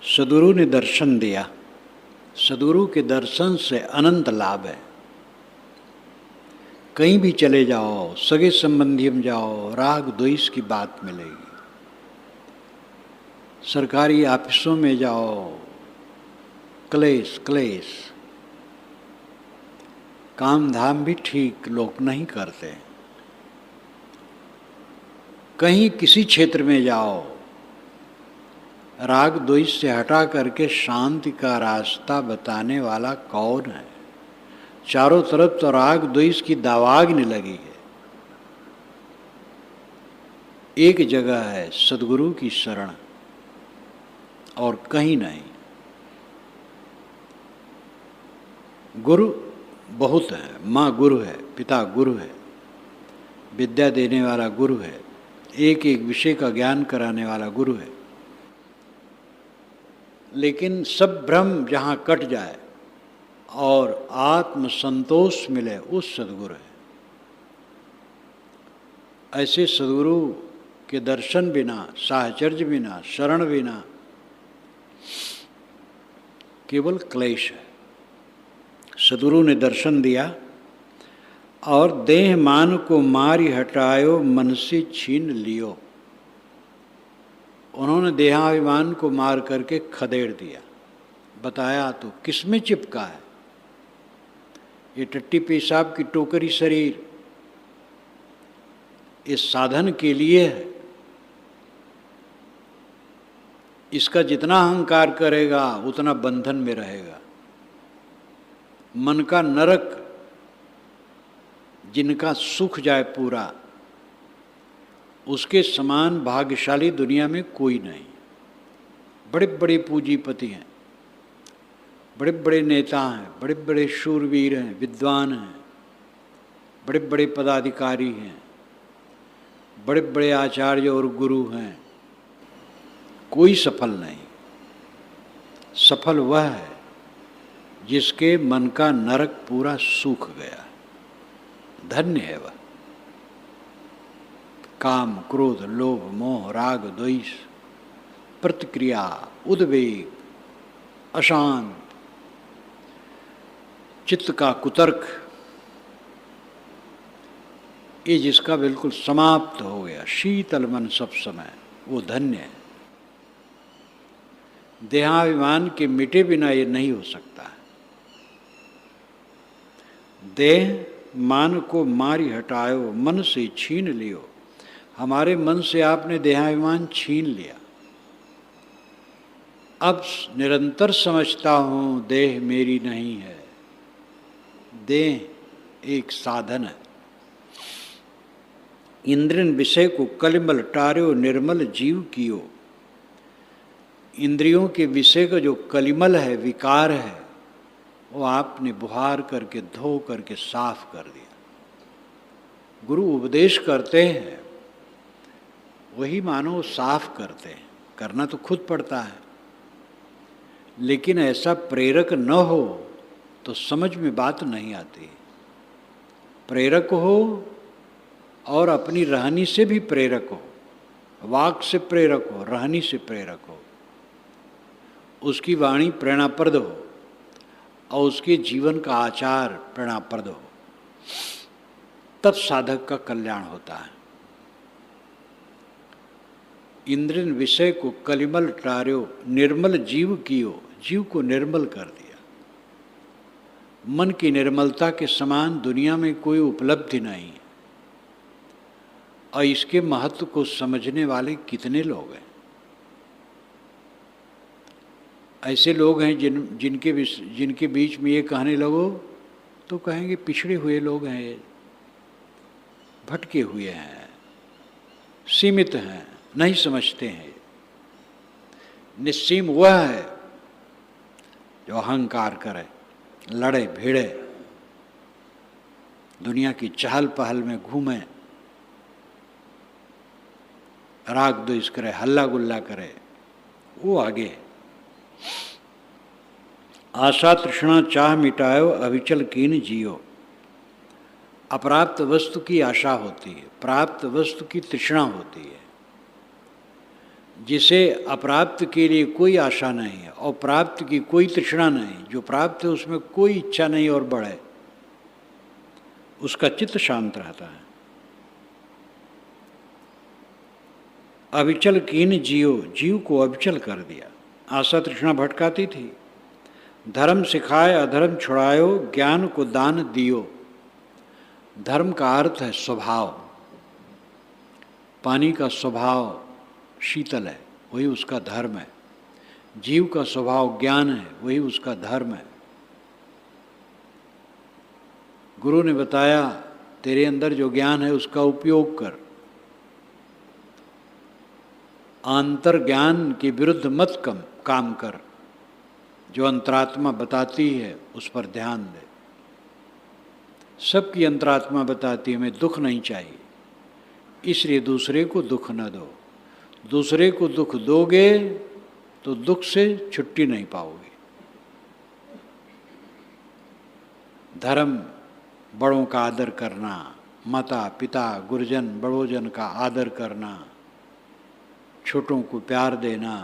सद्गुरु ने दर्शन दिया। सद्गुरु के दर्शन से अनंत लाभ है। कहीं भी चले जाओ, सगे संबंधियों में जाओ, राग द्वेष की बात मिलेगी। सरकारी ऑफिसों में जाओ, क्लेश क्लेश। काम धाम भी ठीक लोग नहीं करते। कहीं किसी क्षेत्र में जाओ, राग द्वेष से हटा करके शांति का रास्ता बताने वाला कौन है? चारों तरफ तो राग द्वेष की दावाग्नि लगी है। एक जगह है सद्गुरु की शरण, और कहीं नहीं। गुरु बहुत है, माँ गुरु है, पिता गुरु है, विद्या देने वाला गुरु है, एक एक विषय का ज्ञान कराने वाला गुरु है। लेकिन सब भ्रम जहाँ कट जाए और आत्म संतोष मिले, उस सद्गुरु है। ऐसे सद्गुरु के दर्शन बिना, साहचर्य बिना, शरण बिना केवल क्लेश है। सद्गुरु ने दर्शन दिया और देह मान को मारी हटायो, मन से छीन लियो। उन्होंने देहाभिमान को मार करके खदेड़ दिया। बताया तो किसमें चिपका है? ये टट्टी पेशाब की टोकरी शरीर इस साधन के लिए है। इसका जितना अहंकार करेगा उतना बंधन में रहेगा। मन का नरक, जिनका सुख जाए पूरा, उसके समान भाग्यशाली दुनिया में कोई नहीं। बड़े बड़े पूंजीपति हैं, बड़े बड़े नेता हैं, बड़े बड़े शूरवीर हैं, विद्वान हैं, बड़े बड़े पदाधिकारी हैं, बड़े बड़े आचार्य और गुरु हैं। कोई सफल नहीं। सफल वह है जिसके मन का नरक पूरा सूख गया। धन्य है वह। काम, क्रोध, लोभ, मोह, राग, द्वेष, प्रतिक्रिया, उद्वेग, अशांत, चित्त का कुतर्क, ये जिसका बिल्कुल समाप्त हो गया, शीतल मन सब समय, वो धन्य है। देहाभिमान के मिटे बिना ये नहीं हो सकता है। देह मान को मारी हटायो, मन से छीन लियो। हमारे मन से आपने देहाभिमान छीन लिया। अब निरंतर समझता हूँ देह मेरी नहीं है। देह एक साधन है। इंद्रियन विषय को कलिमल टार्यो, निर्मल जीव कियो। इंद्रियों के विषय का जो कलिमल है, विकार है, वो आपने बुहार करके, धो करके साफ कर दिया। गुरु उपदेश करते हैं, वही मानो साफ करते हैं। करना तो खुद पड़ता है, लेकिन ऐसा प्रेरक न हो तो समझ में बात नहीं आती। प्रेरक हो और अपनी रहनी से भी प्रेरक हो, वाक से प्रेरक हो, रहनी से प्रेरक हो, उसकी वाणी प्रेरणाप्रद हो और उसके जीवन का आचार प्रेरणाप्रद हो, तब साधक का कल्याण होता है। इंद्रियन विषय को कलिमल टार्यो, निर्मल जीव कियो। जीव को निर्मल कर दिया। मन की निर्मलता के समान दुनिया में कोई उपलब्धि नहीं है। और इसके महत्व को समझने वाले कितने लोग हैं? ऐसे लोग हैं जिनके बीच में ये कहने लगो तो कहेंगे पिछड़े हुए लोग हैं, भटके हुए हैं, सीमित हैं, नहीं समझते हैं। निस्सीम वह है जो अहंकार करे, लड़े भिड़े, दुनिया की चहल पहल में घूमे, राग द्वेष करे, हल्ला गुल्ला करे, वो आगे। आशा तृष्णा चाह मिटायो, अविचल कीन जियो। अप्राप्त वस्तु की आशा होती है, प्राप्त वस्तु की तृष्णा होती है। जिसे अप्राप्त के लिए कोई आशा नहीं है और प्राप्त की कोई तृष्णा नहीं, जो प्राप्त है उसमें कोई इच्छा नहीं और बढ़े, उसका चित्त शांत रहता है। अविचल कीन जियो, जीव को अविचल कर दिया। आशा तृष्णा भटकाती थी। धर्म सिखाए अधर्म छुड़ायो, ज्ञान को दान दियो। धर्म का अर्थ है स्वभाव। पानी का स्वभाव शीतल है, वही उसका धर्म है। जीव का स्वभाव ज्ञान है, वही उसका धर्म है। गुरु ने बताया तेरे अंदर जो ज्ञान है उसका उपयोग कर, आंतर ज्ञान के विरुद्ध मत काम कर। जो अंतरात्मा बताती है उस पर ध्यान दे। सबकी अंतरात्मा बताती है हमें दुख नहीं चाहिए, इसलिए दूसरे को दुख न दो। दूसरे को दुख दोगे तो दुख से छुट्टी नहीं पाओगे। धर्म, बड़ों का आदर करना, माता पिता गुरुजन बड़ोजन का आदर करना, छोटों को प्यार देना,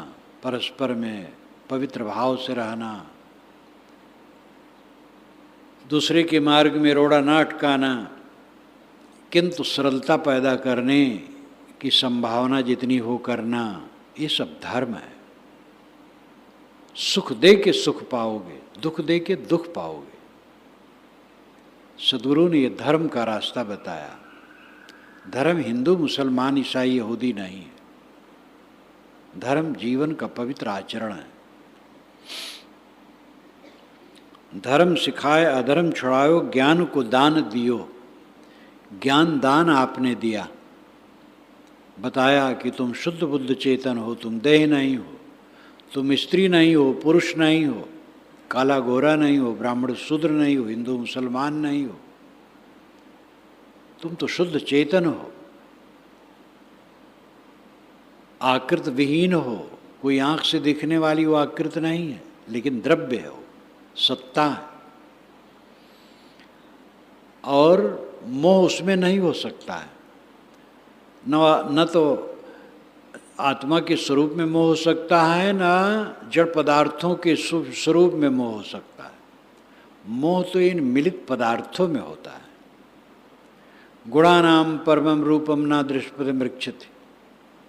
परस्पर में पवित्र भाव से रहना, दूसरे के मार्ग में रोड़ा ना अटकाना, किंतु सरलता पैदा करने की संभावना जितनी हो करना, ये सब धर्म है। सुख दे के सुख पाओगे, दुख दे के दुख पाओगे। सद्गुरु ने ये धर्म का रास्ता बताया। धर्म हिंदू मुसलमान ईसाई यहूदी नहीं है। धर्म जीवन का पवित्र आचरण है। धर्म सिखाए अधर्म छुड़ायो, ज्ञान को दान दियो। ज्ञान दान आपने दिया, बताया कि तुम शुद्ध बुद्ध चेतन हो, तुम देह नहीं हो, तुम स्त्री नहीं हो, पुरुष नहीं हो, काला गोरा नहीं हो, ब्राह्मण शूद्र नहीं हो, हिंदू मुसलमान नहीं हो, तुम तो शुद्ध चेतन हो, आकृत विहीन हो। कोई आंख से दिखने वाली वो आकृत नहीं है, लेकिन द्रव्य हो, सत्ता है, और मोह उसमें नहीं हो सकता है। न तो आत्मा के स्वरूप में मोह हो सकता है, न जड़ पदार्थों के स्वरूप में मोह हो सकता है। मोह तो इन मिलित पदार्थों में होता है। गुणानाम परमम रूपम न दृष्टपति मृक्षति,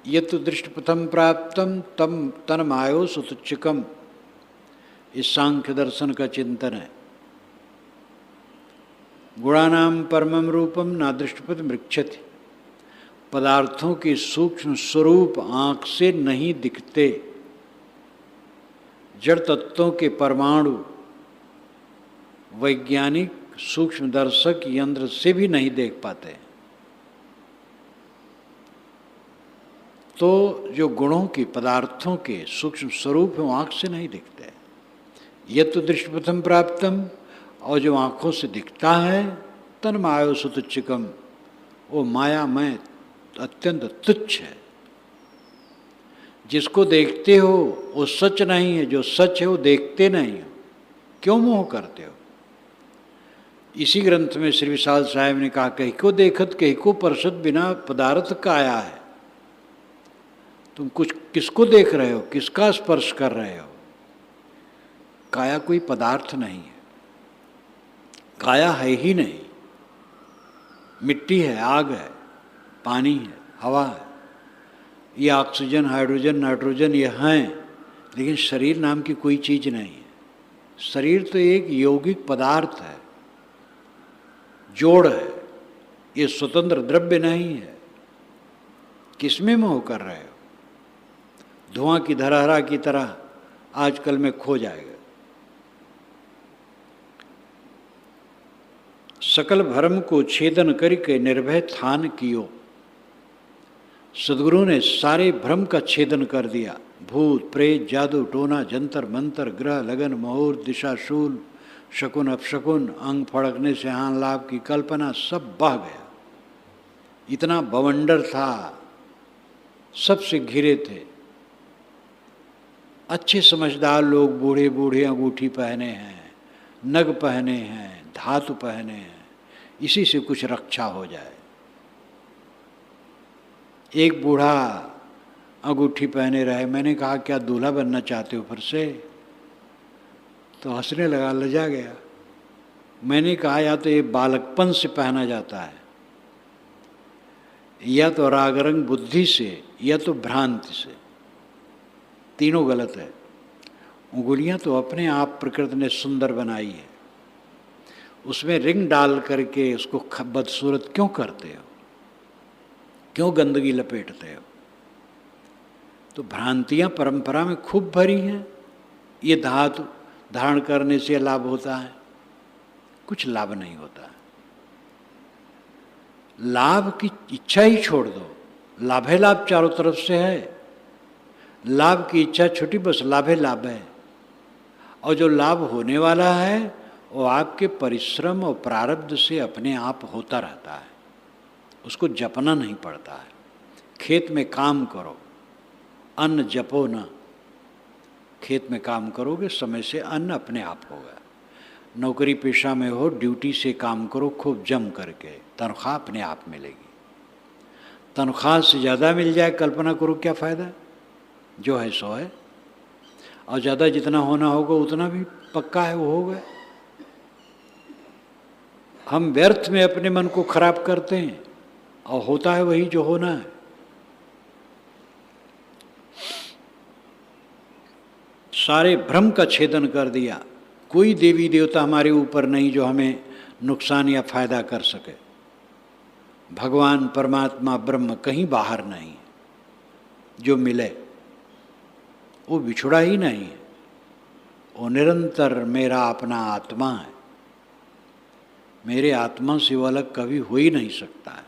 ये तो दृष्टपथम प्राप्तम तम तन्मायो सुतुच्छिकम। इस सांख्य दर्शन का चिंतन है। गुणानाम परमम रूपम न दृष्टपति मृक्षति, पदार्थों के सूक्ष्म स्वरूप आँख से नहीं दिखते। जड़ तत्वों के परमाणु वैज्ञानिक सूक्ष्म दर्शक यंत्र से भी नहीं देख पाते। तो जो गुणों के पदार्थों के सूक्ष्म स्वरूप हैं वो आँख से नहीं दिखते। यह तो दृष्टिपथम प्राप्तम, और जो आँखों से दिखता है तन्मायो सुतुच्छिकम, वो मायामय अत्यंत तुच्छ है। जिसको देखते हो वो सच नहीं है, जो सच है वो देखते नहीं हो। क्यों मोह करते हो? इसी ग्रंथ में श्री विशाल साहेब ने कहा, कहीं को देखत कहीं को परसत बिना पदार्थ का आया है। तुम कुछ किसको देख रहे हो, किसका स्पर्श कर रहे हो? काया कोई पदार्थ नहीं है, काया है ही नहीं। मिट्टी है, आग है, पानी है, हवा है, ये ऑक्सीजन हाइड्रोजन नाइट्रोजन ये हैं, लेकिन शरीर नाम की कोई चीज़ नहीं है। शरीर तो एक यौगिक पदार्थ है, जोड़ है, ये स्वतंत्र द्रव्य नहीं है। किसमें मोह कर रहे हो? धुआं की धराहरा की तरह आजकल में खो जाएगा। सकल भरम को छेदन करके निर्भय थान कियो। सद्गुरु ने सारे भ्रम का छेदन कर दिया। भूत प्रेत जादू टोना जंतर मंतर ग्रह लगन मुहूर्त दिशा शूल शकुन अपशकुन अंग फड़कने से हान लाभ की कल्पना सब बह गया। इतना बवंडर था, सबसे घिरे थे। अच्छे समझदार लोग बूढ़े बूढ़े अंगूठी पहने हैं, नग पहने हैं, धातु पहने हैं, इसी से कुछ रक्षा हो जाए। एक बूढ़ा अंगूठी पहने रहे। मैंने कहा क्या दूल्हा बनना चाहते हो फिर से? तो हंसने लगा, लजा गया। मैंने कहा या तो ये बालकपन से पहना जाता है, या तो रागरंग बुद्धि से, या तो भ्रांति से, तीनों गलत है। उंगलियां तो अपने आप प्रकृति ने सुंदर बनाई है, उसमें रिंग डाल करके उसको बदसूरत क्यों करते हो? क्यों गंदगी लपेटते हो? तो भ्रांतियां परंपरा में खूब भरी हैं। ये धातु धारण करने से लाभ होता है, कुछ लाभ नहीं होता है। लाभ की इच्छा ही छोड़ दो, लाभ है, लाभ चारों तरफ से है। लाभ की इच्छा छुटी, बस लाभ है, लाभ है। और जो लाभ होने वाला है वो आपके परिश्रम और प्रारब्ध से अपने आप होता रहता है, उसको जपना नहीं पड़ता है। खेत में काम करो, अन्न जपो ना। खेत में काम करोगे, समय से अन्न अपने आप होगा। नौकरी पेशा में हो, ड्यूटी से काम करो खूब जम करके, तनख्वाह अपने आप मिलेगी। तनख्वाह से ज़्यादा मिल जाए, कल्पना करो क्या फ़ायदा? जो है सो है, और ज़्यादा जितना होना होगा उतना भी पक्का है वो होगा। हम व्यर्थ में अपने मन को खराब करते हैं और होता है वही जो होना है। सारे भ्रम का छेदन कर दिया। कोई देवी देवता हमारे ऊपर नहीं जो हमें नुकसान या फायदा कर सके। भगवान परमात्मा ब्रह्म कहीं बाहर नहीं है। जो मिले वो बिछुड़ा ही नहीं है, वो निरंतर मेरा अपना आत्मा है। मेरे आत्मा से वो अलग कभी हो ही नहीं सकता है।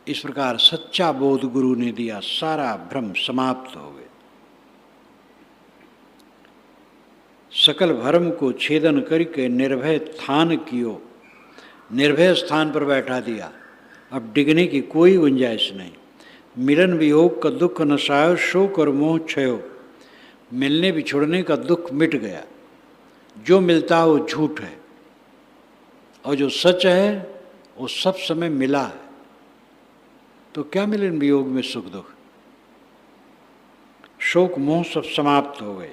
इस प्रकार सच्चा बोध गुरु ने दिया, सारा भ्रम समाप्त हो गए। सकल भ्रम को छेदन करके निर्भय स्थान कियो, निर्भय स्थान पर बैठा दिया। अब डिगने की कोई गुंजाइश नहीं। मिलन वियोग का दुख नशायो, शोक और मोह क्षयो। मिलने बिछुड़ने का दुख मिट गया। जो मिलता है वो झूठ है, और जो सच है वो सब समय मिला है। तो क्या मिलन वियोग में सुख दुख? शोक मोह सब समाप्त हो गए।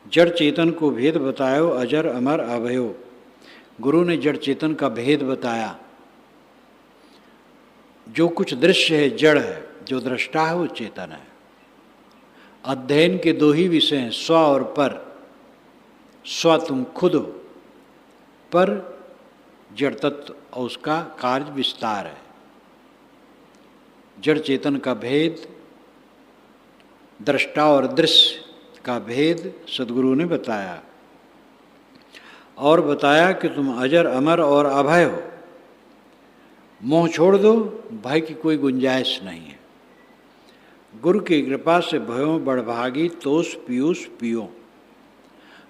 जड़ चेतन को भेद बतायो, अजर अमर अभयो। गुरु ने जड़ चेतन का भेद बताया। जो कुछ दृश्य है जड़ है, जो दृष्टा है वो चेतन है। अध्ययन के दो ही विषय हैं, स्व और पर। स्व तुम खुद हो, पर जड़ तत्व और उसका कार्य विस्तार है। जड़ चेतन का भेद, दृष्टा और दृश्य का भेद सद्गुरु ने बताया। और बताया कि तुम अजर अमर और अभय हो। मोह छोड़ दो, भय की कोई गुंजाइश नहीं है। गुरु की कृपा से भयो बड़भागी, तोष पीयूष पियो।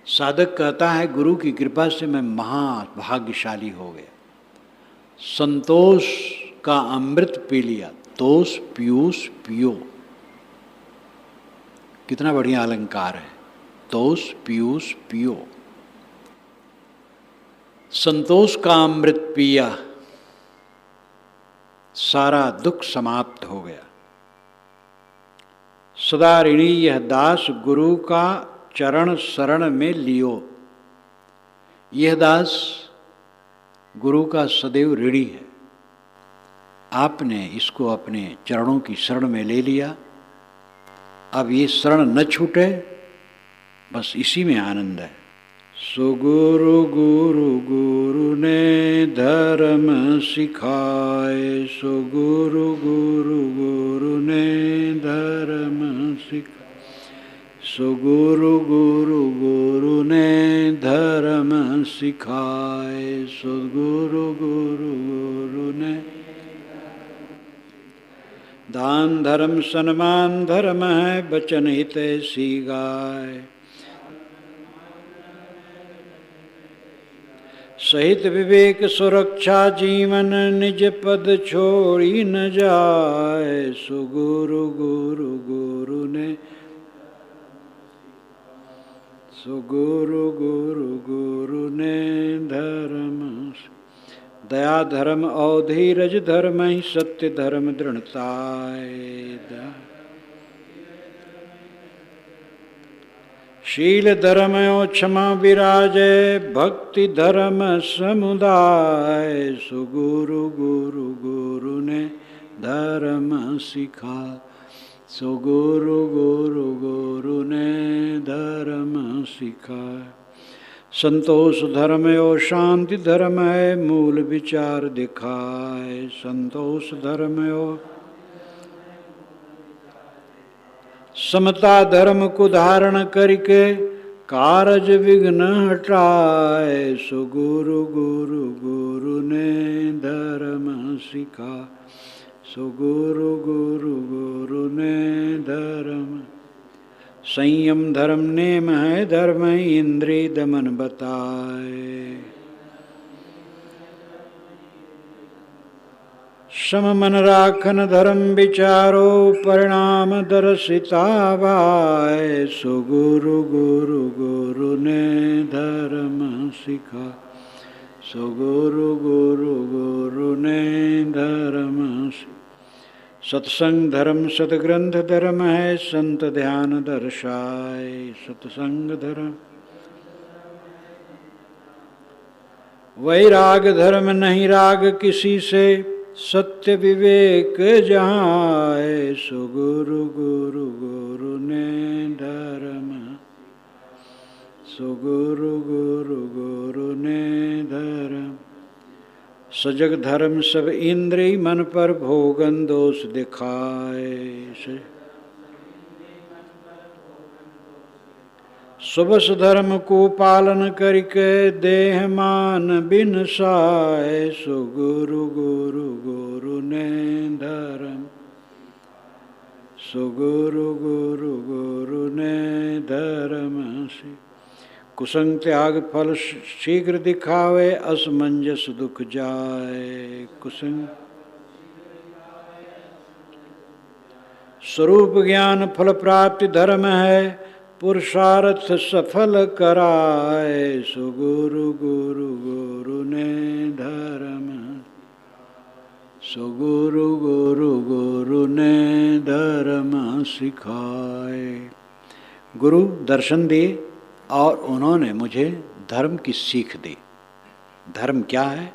साधक कहता है गुरु की कृपा से मैं महाभाग्यशाली हो गया, संतोष का अमृत पी लिया। तोष पीयूष पियो, कितना बढ़िया अलंकार है। तोष पीयूष पियो, संतोष का अमृत पिया, सारा दुख समाप्त हो गया। सदा ऋणी यह दास, गुरु का चरण शरण में लियो। यह दास गुरु का सदैव ऋणी है। आपने इसको अपने चरणों की शरण में ले लिया। अब ये शरण न छूटे, बस इसी में आनंद है। सुगुरु गुरु गुरु ने धर्म सिखाए, सुगुरु गुरु गुरु ने धर्म सिखाए, सुगुरु गुरु गुरु ने धर्म सिखाए, सुगुरु गुरु गुरु ने। दान धर्म सम्मान धर्म है, बचन हित सी गाय। सहित विवेक सुरक्षा जीवन, निज पद छोड़ी न जाए, सुगुरु गुरु गुरु ने, सुगुरु गुरु गुरु ने धर्म। दया धर्म और धीरज धर्म ही सत्य धर्म दृढ़ताए। शील धर्मयो क्षमा विराजे भक्ति धर्म समुदाय। सुगुरु गुरु गुरु ने धर्म सिखा, सुगुरु गुरु गुरु ने धर्म सिखा। संतोष धर्म यो शांति धर्म है मूल विचार दिखाए। संतोष धर्म यो समता धर्म को धारण करके कारज विघ्न हटाए। सुगुरु गुरु गुरु ने धर्म सिखा, सुगुरु गुरु गुरु ने धर्म। संयम धर्म नेम है धर्म इंद्रिय दमन बताए। सम मन राखन धर्म विचारो परिणाम दर्शिता भाय। सुगुरु गुरु गुरु ने धर्म सिखा, सुगुरु गुरु गुरु ने धर्म सिखा। सत्संग धर्म सदग्रंथ धर्म है संत ध्यान दर्शाए। सत्संग धर्म वैराग धर्म नहीं राग किसी से सत्य विवेक जहाँ है। सुगुरु गुरु गुरु ने धर्म, सुगुरु गुरु गुरु ने धर्म। सजग धर्म सब इंद्रिय मन पर भोगन दोष दिखाए। सुबस धर्म को पालन करके देह मान बिनसाए। सुगुरु गुरु गुरु ने धर्म, सुगुरु गुरु गुरु ने धर्म से। कुसंग त्याग फल शीघ्र दिखावे असमंजस दुख जाए। कुसंग स्वरूप ज्ञान फल प्राप्ति धर्म है पुरुषार्थ सफल कराए। सुगुरु गुरु गुरु ने धर्म, सुगुरु गुरु गुरु ने धर्म सिखाए। गुरु दर्शन दिए और उन्होंने मुझे धर्म की सीख दी। धर्म क्या है?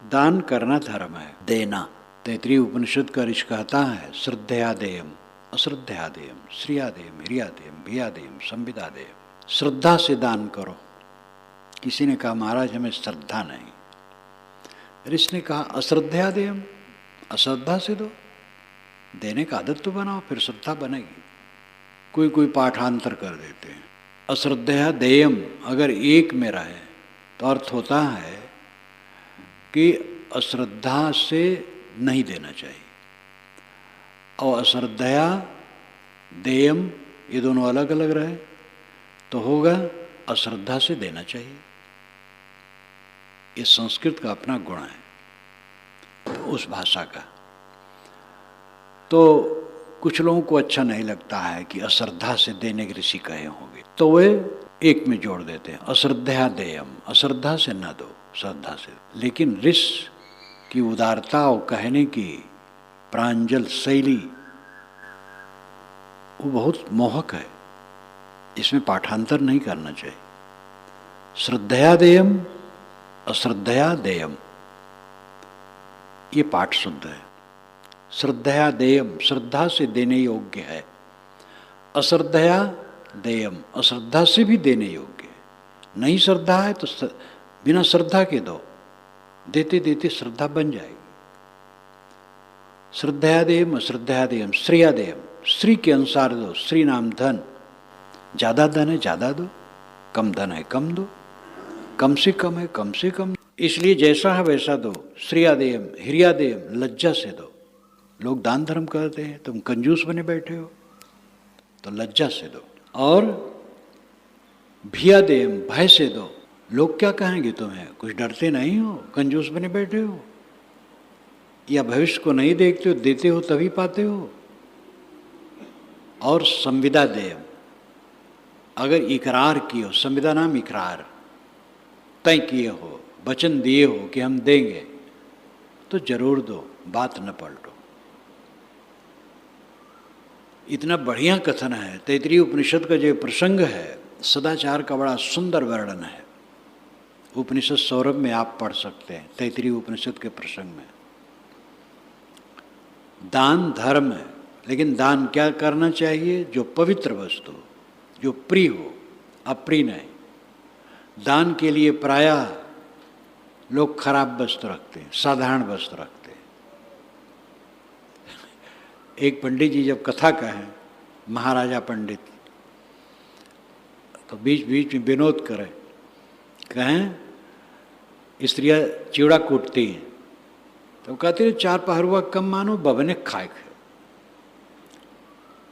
दान करना धर्म है, देना। तैतरीय उपनिषद का ऋषि कहता है श्रद्धया देयम अश्रद्धया देयम श्रिया देयम हिरिया देयम भिया देयम संविदा देयम। श्रद्धा से दान करो। किसी ने कहा महाराज हमें श्रद्धा नहीं। ऋषि ने कहा अश्रद्धया देयम, अश्रद्धा से दो। देने का आदत तो बनाओ, फिर श्रद्धा बनेगी। कोई पाठांतर कर देते हैं। अश्रद्धया देयम अगर एक में रहे तो अर्थ होता है कि अश्रद्धा से नहीं देना चाहिए, और अश्रद्धया देयम ये दोनों अलग अलग रहे तो होगा अश्रद्धा से देना चाहिए। ये संस्कृत का अपना गुण है, उस भाषा का। तो कुछ लोगों को अच्छा नहीं लगता है कि अश्रद्धा से देने के ऋषि कहे होंगे, तो वे एक में जोड़ देते हैं अश्रद्धया देयम, अश्रद्धा से न दो, श्रद्धा से। लेकिन ऋषि की उदारता और कहने की प्रांजल शैली वो बहुत मोहक है। इसमें पाठांतर नहीं करना चाहिए। श्रद्धया देयम अश्रद्धया देयम, ये पाठ शुद्ध है। श्रद्धया देयम श्रद्धा से देने योग्य है, अश्रद्धया देयम अश्रद्धा से भी देने योग्य है। नहीं श्रद्धा है तो बिना श्रद्धा के दो, देते देते श्रद्धा बन जाएगी। श्रद्धया देयम अश्रद्धया देयम श्रिया देयम, श्री के अनुसार दो। श्री नाम धन, ज़्यादा धन है ज़्यादा दो, कम धन है कम दो, कम से कम है कम से कम। इसलिए जैसा है वैसा दो। श्रिया देयम हिरिया देयम लज्जा से दो। लोग दान धर्म करते हैं, तुम कंजूस बने बैठे हो तो लज्जा से दो। और भिया देयम भय से दो। लोग क्या कहेंगे तुम्हें, कुछ डरते नहीं हो, कंजूस बने बैठे हो, या भविष्य को नहीं देखते हो, देते हो तभी पाते हो। और संविदा देयम, अगर इकरार किए हो, संविदा नाम इकरार, तय किए हो, वचन दिए हो कि हम देंगे, तो जरूर दो, बात न पलटो। इतना बढ़िया कथन है। तैत्तिरीय उपनिषद का जो प्रसंग है, सदाचार का बड़ा सुंदर वर्णन है। उपनिषद सौरभ में आप पढ़ सकते हैं, तैत्तिरीय उपनिषद के प्रसंग में। दान धर्म है, लेकिन दान क्या करना चाहिए? जो पवित्र वस्तु, जो प्रिय हो, अप्रिय नहीं। दान के लिए प्रायः लोग खराब वस्तु रखते हैं, साधारण वस्तु रखते हैं। एक पंडित जी जब कथा कहें, महाराजा पंडित, तो बीच बीच में विनोद कहें स्त्रियाँ चिवड़ा कूटती हैं, तो कहते हैं 4 पहरुआ कम मानो, बबने खाए खे।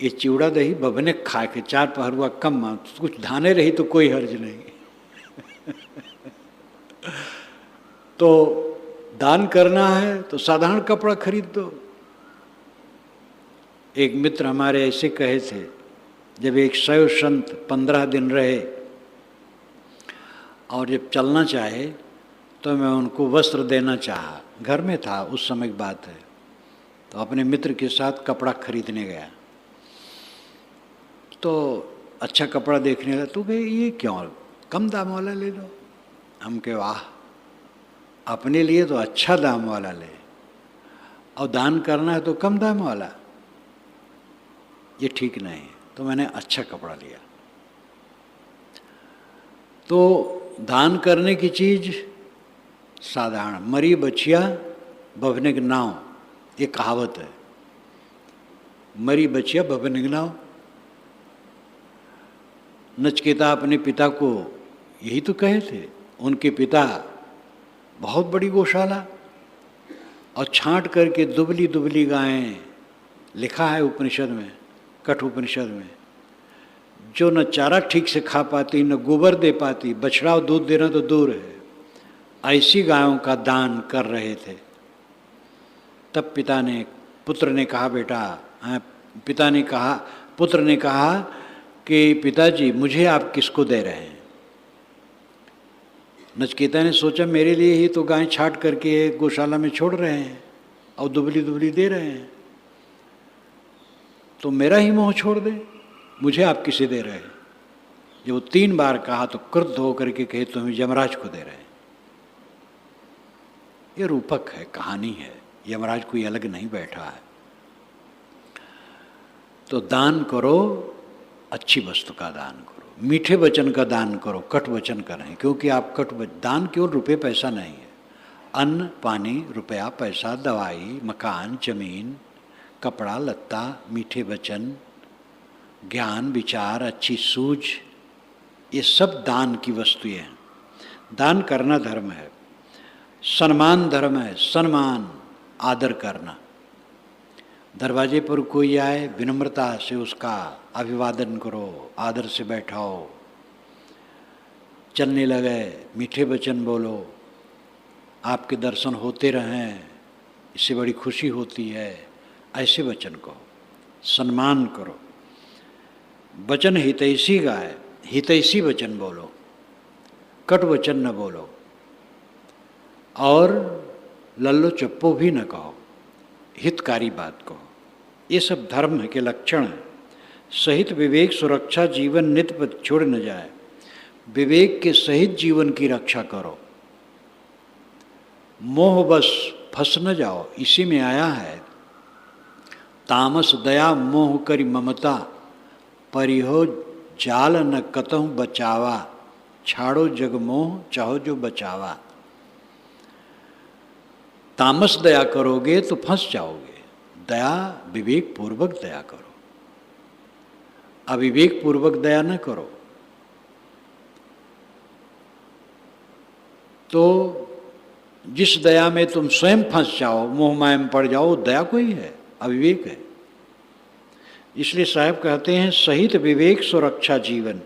ये चिवड़ा दही बबने खाए के 4 पहरुआ कम मानो, कुछ धाने रही तो कोई हर्ज नहीं। तो दान करना है तो साधारण कपड़ा खरीद दो। एक मित्र हमारे ऐसे कहे थे, जब एक शैव संत 15 दिन रहे और जब चलना चाहे तो मैं उनको वस्त्र देना चाहा। घर में था, उस समय की बात है। तो अपने मित्र के साथ कपड़ा खरीदने गया, तो अच्छा कपड़ा देखने लगा। तो भाई ये क्यों, कम दाम वाला ले लो। हम कहे वाह, अपने लिए तो अच्छा दाम वाला ले, और दान करना है तो कम दाम वाला, ये ठीक नहीं है। तो मैंने अच्छा कपड़ा लिया। तो दान करने की चीज़ साधारण, मरी बछिया बभने के नाव, ये कहावत है। मरी बछिया बभने के नाव। नचिकेता अपने पिता को यही तो कहे थे। उनके पिता बहुत बड़ी गौशाला, और छांट करके दुबली दुबली गायें, लिखा है उपनिषद में, कठ उपनिषद में, जो न चारा ठीक से खा पाती, न गोबर दे पाती, बछड़ा दूध देना तो दूर है, ऐसी गायों का दान कर रहे थे। तब पुत्र ने कहा बेटा, पुत्र ने कहा कि पिताजी मुझे आप किसको दे रहे हैं? नचिकेता ने सोचा मेरे लिए ही तो गाय छाट करके गौशाला में छोड़ रहे हैं और दुबली दुबली दे रहे हैं, तो मेरा ही मोह छोड़ दे, मुझे आप किसे दे रहे हैं? जब वो 3 बार कहा तो क्रुद्ध होकर के कहे तुम्हें यमराज को दे रहे हैं। ये रूपक है, कहानी है, यमराज कोई अलग नहीं बैठा है। तो दान करो, अच्छी वस्तु का दान करो, मीठे वचन का दान करो, कट वचन का नहीं। क्योंकि आप दान केवल रुपये पैसा नहीं है। अन्न पानी, रुपया पैसा, दवाई, मकान, जमीन, कपड़ा लत्ता, मीठे वचन, ज्ञान विचार, अच्छी सूझ, ये सब दान की वस्तुएं हैं। दान करना धर्म है। सम्मान धर्म है। सम्मान, आदर करना। दरवाजे पर कोई आए, विनम्रता से उसका अभिवादन करो, आदर से बैठाओ। चलने लगे, मीठे वचन बोलो, आपके दर्शन होते रहें, इससे बड़ी खुशी होती है, ऐसे वचन कहो। सम्मान करो। वचन हितैषी गाए, हितैषी वचन बोलो, कट वचन न बोलो, और लल्लो चप्पो भी न कहो, हितकारी बात कहो। ये सब धर्म के लक्षण हैं। सहित विवेक सुरक्षा जीवन नित्य पर छोड़ न जाए। विवेक के सहित जीवन की रक्षा करो। मोह बस फंस न जाओ। इसी में आया है, तामस दया मोह करी ममता, परिहो जाल न कतहु बचावा, छाड़ो जग मोह चाहो जो बचावा। तामस दया करोगे तो फंस जाओगे। दया विवेक पूर्वक दया करो, अविवेक पूर्वक दया न करो। तो जिस दया में तुम स्वयं फंस जाओ, मोह माया में पड़ जाओ, दया कोई है, अविवेक है। इसलिए साहब कहते हैं, सहित विवेक सुरक्षा जीवन।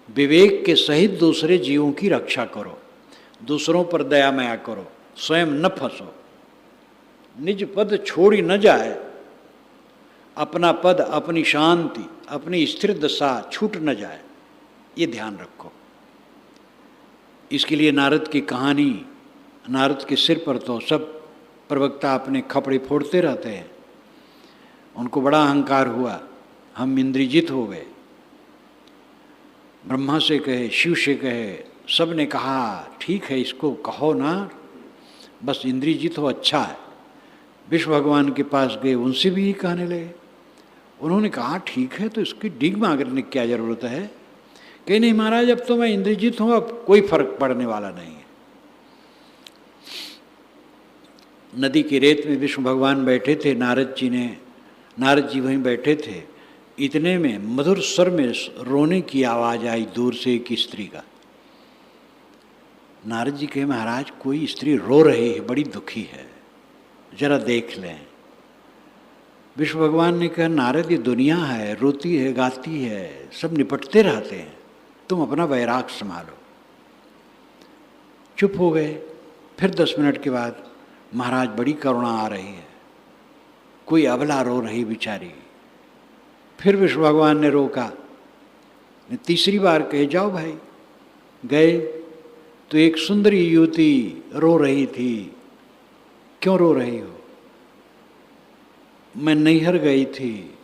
विवेक के सहित दूसरे जीवों की रक्षा करो, दूसरों पर दया माया करो, स्वयं न फंसो, निज पद छोड़ी न जाए, अपना पद, अपनी शांति, अपनी स्थिर दशा छूट न जाए, ये ध्यान रखो। इसके लिए नारद की कहानी, नारद के सिर पर तो सब प्रवक्ता अपने खपड़े फोड़ते रहते हैं। उनको बड़ा अहंकार हुआ हम इंद्रजित हो गए। ब्रह्मा से कहे, शिव से कहे, सब ने कहा ठीक है इसको कहो ना, बस इंद्रजित हो अच्छा है। विष्णु भगवान के पास गए, उनसे भी यही कहने लगे। उन्होंने कहा ठीक है तो इसकी डिग मांगने की क्या जरूरत है? कहे नहीं महाराज, अब तो मैं इंद्रजित हूँ, अब कोई फर्क पड़ने वाला नहीं है। नदी की रेत में विष्णु भगवान बैठे थे, नारद जी वहीं बैठे थे। इतने में मधुर स्वर में रोने की आवाज़ आई दूर से एक स्त्री का। नारद जी कहे महाराज कोई स्त्री रो रही है, बड़ी दुखी है, जरा देख लें। विष्णु भगवान ने कहा नारद ये दुनिया है, रोती है गाती है, सब निपटते रहते हैं, तुम अपना वैराग संभालो। चुप हो गए। फिर 10 मिनट के बाद महाराज बड़ी करुणा आ रही है, कोई अबला रो रही बेचारी। फिर विष्णु भगवान ने रोका, तीसरी बार कहे जाओ भाई। गए तो एक सुंदरी युवती रो रही थी। क्यों रो रही हो? मैं नैहर गई थी,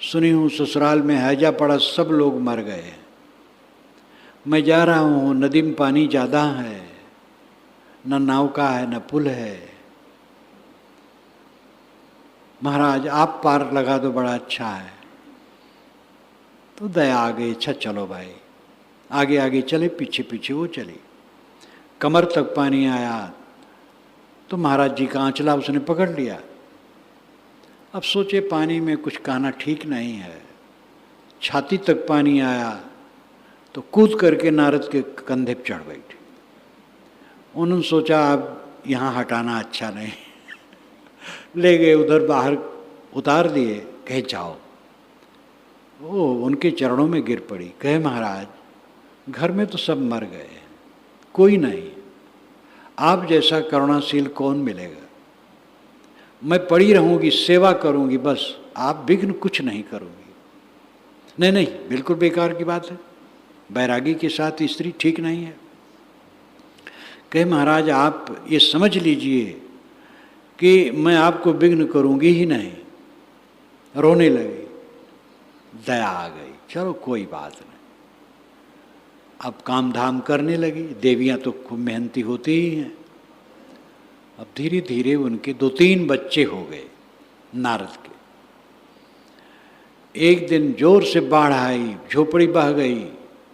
सुनी हूँ ससुराल में हैजा पड़ा, सब लोग मर गए। मैं जा रहा हूँ, नदी में पानी ज़्यादा है, न नौका है न पुल है। महाराज आप पार लगा दो, बड़ा अच्छा है। तो दया आ गई, अच्छा चलो भाई। आगे आगे चले, पीछे पीछे वो चली। कमर तक पानी आया तो महाराज जी का आंचला उसने पकड़ लिया। अब सोचे पानी में कुछ कहना ठीक नहीं है। छाती तक पानी आया तो कूद करके नारद के कंधे पर चढ़ बैठी। उन्होंने सोचा अब यहाँ हटाना अच्छा नहीं ले गए उधर बाहर उतार दिए। कहे जाओ। वो उनके चरणों में गिर पड़ी। कहे महाराज घर में तो सब मर गए, कोई नहीं, आप जैसा करुणाशील कौन मिलेगा। मैं पड़ी रहूँगी, सेवा करूँगी, बस आप विघ्न कुछ नहीं करूँगी। नहीं नहीं, बिल्कुल बेकार की बात है, बैरागी के साथ स्त्री ठीक नहीं है। कहे महाराज आप ये समझ लीजिए कि मैं आपको विघ्न करूँगी ही नहीं। रोने लगी। दया आ गई, चलो कोई बात नहीं। अब काम धाम करने लगी। देवियाँ तो खूब मेहनती होती ही हैं। अब धीरे धीरे उनके 2-3 बच्चे हो गए नारद के। एक दिन जोर से बाढ़ आई, झोपड़ी बह गई,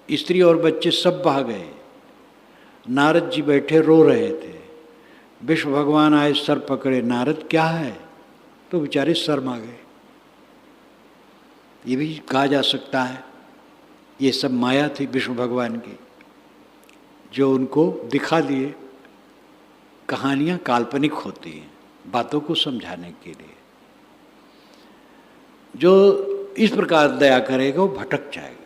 स्त्री और बच्चे सब बह गए। नारद जी बैठे रो रहे थे। विष्णु भगवान आए, सर पकड़े, नारद क्या है? तो बेचारे शर्मा गए। ये भी कहा जा सकता है ये सब माया थी विष्णु भगवान की, जो उनको दिखा दिए। कहानियाँ काल्पनिक होती हैं बातों को समझाने के लिए। जो इस प्रकार दया करेगा वो भटक जाएगा।